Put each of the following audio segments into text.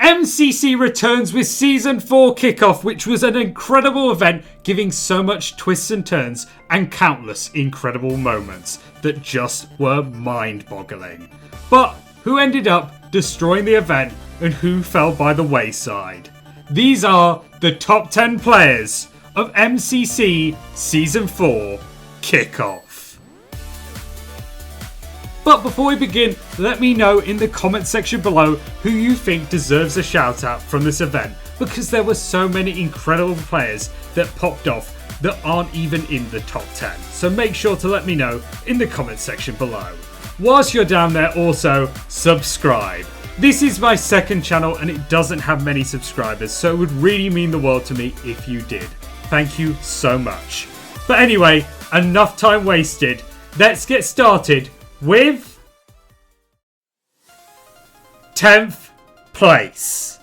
MCC returns with Season 4 kickoff, which was an incredible event, giving so much twists and turns and countless incredible moments that just were mind-boggling. But who ended up destroying the event and who fell by the wayside? These are the top 10 players of MCC Season 4 kickoff. But before we begin, let me know in the comment section below who you think deserves a shout out from this event, because there were so many incredible players that popped off that aren't even in the top 10. So make sure to let me know in the comment section below. Whilst you're down there, also subscribe. This is my second channel and it doesn't have many subscribers, so it would really mean the world to me if you did. Thank you so much. But anyway, enough time wasted. Let's get started with 10th place,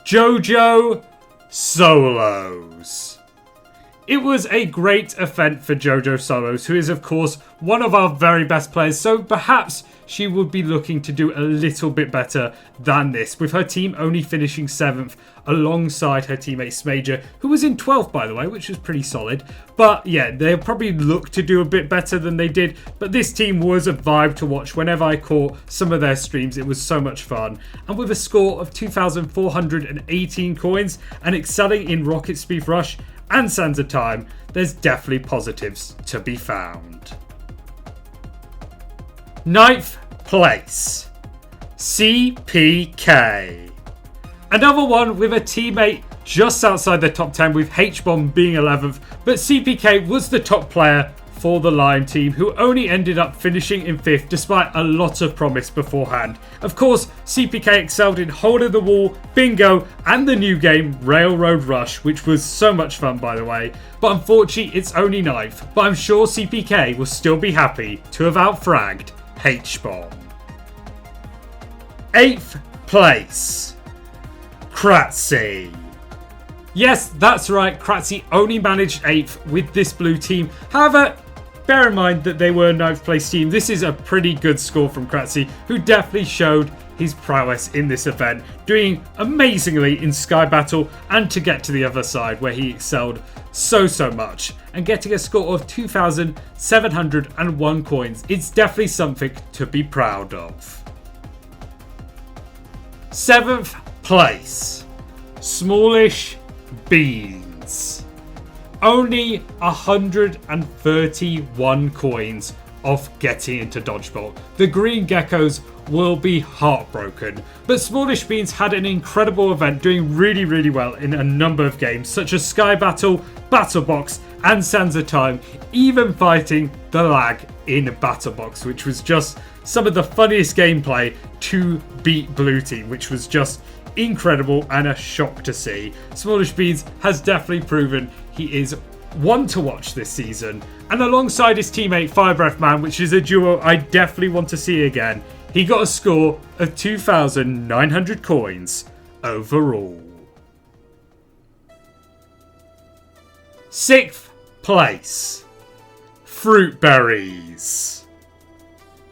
JoJo Solos. It was a great event for JoJo Solos, who is of course one of our very best players, so perhaps she would be looking to do a little bit better than this, with her team only finishing 7th alongside her teammate Smallish, who was in 12th by the way, which was pretty solid. But yeah, they'll probably look to do a bit better than they did, but this team was a vibe to watch. Whenever I caught some of their streams, it was so much fun. And with a score of 2,418 coins and excelling in Rocket Speed Rush and Sands of Time, there's definitely positives to be found. 9th place, CPK. Another one with a teammate just outside the top 10, with H-Bomb being 11th, but CPK was the top player for the Lion team, who only ended up finishing in 5th despite a lot of promise beforehand. Of course, CPK excelled in Hole in the Wall, Bingo, and the new game Railroad Rush, which was so much fun by the way. But unfortunately, it's only 9th, but I'm sure CPK will still be happy to have outfragged H-Bomb. 8th place, Kratzy. Yes, that's right, Kratzy only managed 8th with this blue team. However, bear in mind that they were a 9th place team. This is a pretty good score from Kratzy, who definitely showed his prowess in this event, doing amazingly in Sky Battle and to get to the other side where he excelled so much, and getting a score of 2,701 coins. It's definitely something to be proud of. 7th place, Smallish Beans. Only 131 coins off getting into Dodgeball. The Green Geckos will be heartbroken, but Smallish Beans had an incredible event, doing really well in a number of games such as Sky Battle, Battle Box, and Sands of Time, even fighting the lag in Battle Box, which was just some of the funniest gameplay to beat Blue Team, which was just incredible and a shock to see. Smallish Beans has definitely proven he is one to watch this season, and alongside his teammate FireBreathMan, which is a duo I definitely want to see again, he got a score of 2,900 coins overall. 6th place, Fruit Berries.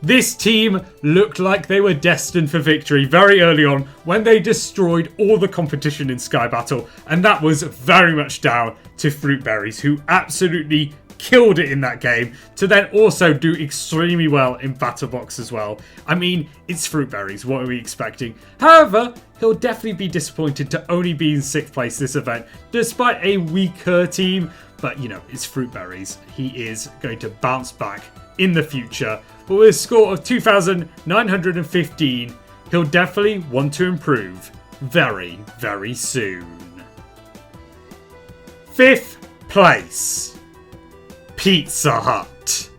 This team looked like they were destined for victory very early on when they destroyed all the competition in Sky Battle, and that was very much down to Fruit Berries, who absolutely killed it in that game, to then also do extremely well in Battle Box as well. I mean, it's Fruit Berries, what are we expecting? However, he'll definitely be disappointed to only be in 6th place this event, despite a weaker team, but you know, it's Fruit Berries. He is going to bounce back in the future, but with a score of 2,915, he'll definitely want to improve very soon. 5th place, Pizza Hut.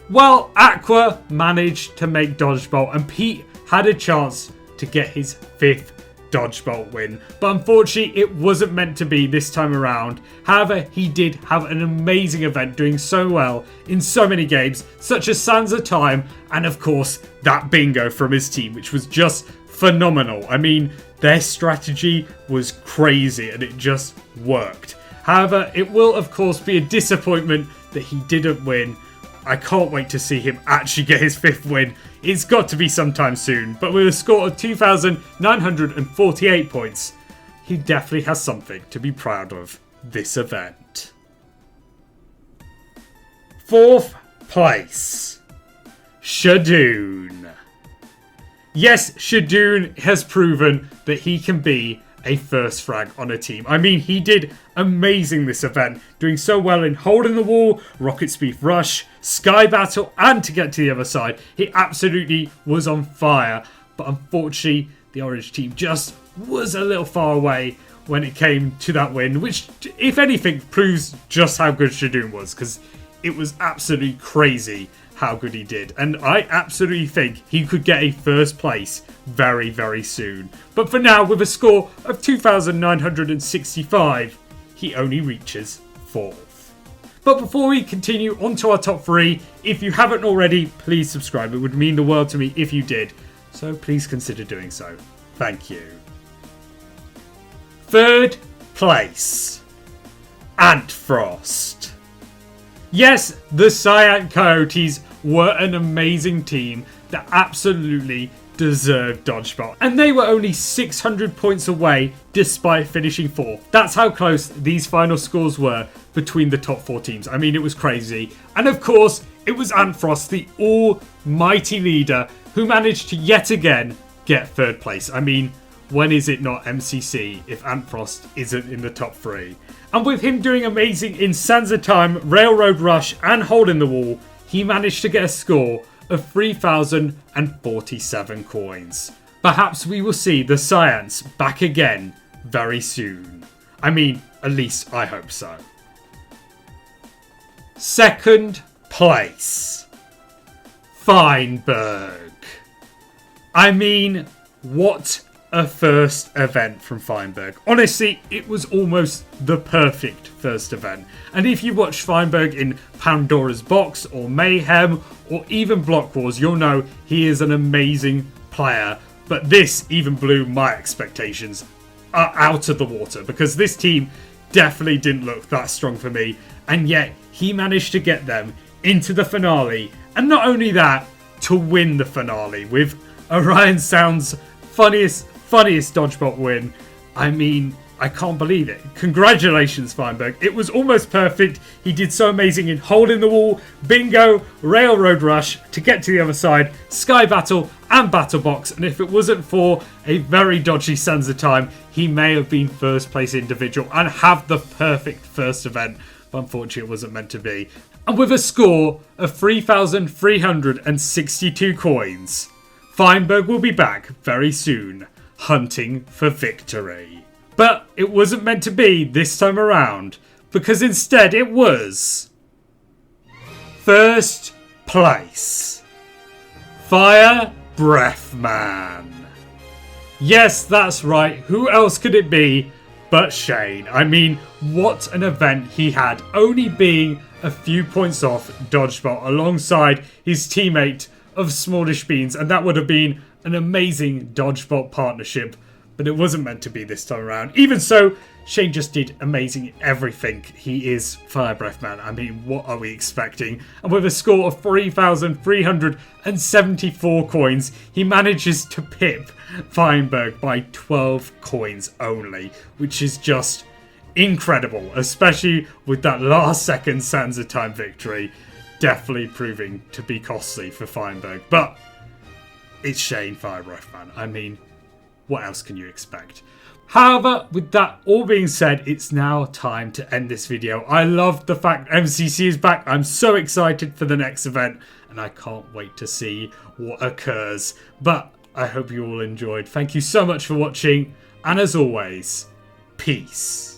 Well, Aqua managed to make Dodgeball, and Pete had a chance to get his 5th Dodgeball win, but unfortunately it wasn't meant to be this time around. However, he did have an amazing event, doing so well in so many games such as Sands of Time, and of course that bingo from his team, which was just phenomenal. I mean, their strategy was crazy and it just worked. However, it will of course be a disappointment that he didn't win, I can't wait to see him actually get his 5th win. It's got to be sometime soon, but with a score of 2,948 points, he definitely has something to be proud of this event. 4th place, Shadon. Yes, Shadon has proven that he can be a first frag on a team. I mean, he did amazing this event, doing so well in holding the wall, rocket speed rush, sky battle, and to get to the other side. He absolutely was on fire, but unfortunately, the orange team just was a little far away when it came to that win, which, if anything, proves just how good Shadon was, because it was absolutely crazy how good he did. And I absolutely think he could get a first place very, very soon. But for now, with a score of 2,965, he only reaches 4th. But before we continue on to our top 3, if you haven't already, please subscribe. It would mean the world to me if you did. So please consider doing so. Thank you. 3rd place, Antfrost. Yes, the Cyan Coyotes were an amazing team that absolutely deserved Dodgebot. And they were only 600 points away despite finishing 4th. That's how close these final scores were between the top 4 teams. I mean, it was crazy. And of course, it was Antfrost, the almighty leader, who managed to yet again get 3rd place. I mean, when is it not MCC if Antfrost isn't in the top 3? And with him doing amazing in Sands of Time, Railroad Rush, and Holding the Wall, he managed to get a score of 3,047 coins. Perhaps we will see the Cyans back again very soon. I mean, at least I hope so. 2nd place, Feinberg. I mean, what a first event from Feinberg. Honestly, it was almost the perfect first event. And if you watch Feinberg in Pandora's Box or Mayhem or even Block Wars, you'll know he is an amazing player. But this even blew my expectations out of the water, because this team definitely didn't look that strong for me. And yet he managed to get them into the finale. And not only that, to win the finale with Orion Sound's funniest Dodgebot win. I mean, I can't believe it. Congratulations, Feinberg. It was almost perfect. He did so amazing in Holding the Wall, Bingo, Railroad Rush, to get to the other side, Sky Battle, and Battle Box. And if it wasn't for a very dodgy Sands of Time, he may have been first place individual and have the perfect first event. But unfortunately, it wasn't meant to be. And with a score of 3,362 coins, Feinberg will be back very soon, hunting for victory. But it wasn't meant to be this time around, because instead it was 1st place, FireBreathMan. Yes, that's right, who else could it be but Shane? I mean, what an event he had, only being a few points off Dodgebot alongside his teammate of Smallish Beans, and that would have been an amazing Dodgebot partnership, but it wasn't meant to be this time around. Even so, Shane just did amazing in everything. He is FireBreathMan. I mean, what are we expecting? And with a score of 3,374 coins, he manages to pip Feinberg by 12 coins only, which is just incredible, especially with that last second Sands of Time victory. Definitely proving to be costly for Feinberg, but it's Shane FireBreathMan. I mean, what else can you expect? However, with that all being said, it's now time to end this video. I love the fact MCC is back. I'm so excited for the next event, and I can't wait to see what occurs. But I hope you all enjoyed. Thank you so much for watching, and as always, peace.